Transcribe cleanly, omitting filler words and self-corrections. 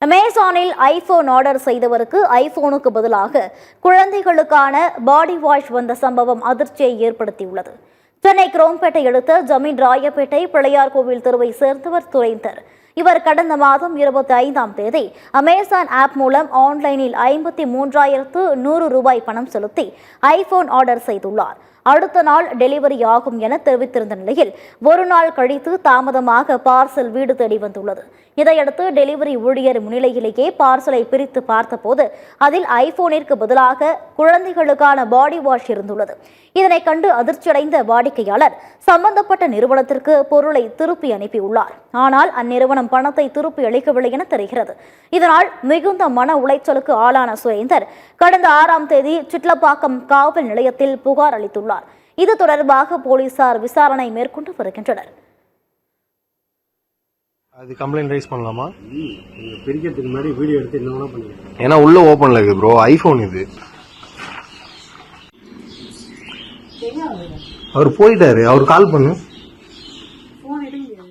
அமேசானில் iPhone order செய்தவருக்கு ஐபோனுக்கு பதிலாக குழந்தைகளுக்கான பாடி வாஷ் வந்த சம்பவம் அதிர்ச்சியை ஏற்படுத்தியுள்ளது. சென்னை குரோம்பேட்டை அடுத்த ஜமீன் ராயப்பேட்டை பிள்ளையார் கோவில் தெருவை சேர்ந்தவர் சுரேந்தர். இவர் கடந்த மாதம் 25ஆம் தேதி அமேசான் ஆப் மூலம் ஆன்லைனில் 53,100 ரூபாய் பணம் செலுத்தி ஐபோன் ஆர்டர் செய்துள்ளார். அடுத்த நாள் டெலிவரி ஆகும் என தெரிவித்திருந்த நிலையில் ஒரு நாள் கழித்து தாமதமாக பார்சல் வீடு தேடி வந்துள்ளது. இதையடுத்து டெலிவரி ஊழியர் முன்னிலையிலேயே பார்சலை பிரித்து பார்த்தபோது அதில் ஐபோனிற்கு பதிலாக குழந்தைகளுக்கான பாடி வாஷ் இருந்துள்ளது. இதனை கண்டு அதிர்ச்சியடைந்த வாடிக்கையாளர் சம்பந்தப்பட்ட நிறுவனத்திற்கு பொருளை திருப்பி அனுப்பியுள்ளார். ஆனால் அந்நிறுவனம் பணத்தை திருப்பி அளிக்கவில்லை என தெரிகிறது. இதனால் மிகுந்த மன உளைச்சலுக்கு ஆளான சுரேந்தர் கடந்த 6ஆம் தேதி சிட்லப்பாக்கம் காவல் நிலையத்தில் புகார் அளித்துள்ளார். இது தொடர்பாக போலீசார் விசாரணை மேற்கொண்டு வருகின்றனர். அது கம்ப்ளைண்ட் ரைஸ் பண்ணலாமா? பிரிக்கிறதுக்கு முன்னாடி வீடியோ எடுத்து என்ன பண்ணிக்கலாம். ஏன்னா உள்ள ஓபன்ல இருக்கு ப்ரோ, ஐபோன் இது. அவர் போயிட்டாரு, அவர் கால் பண்ணு.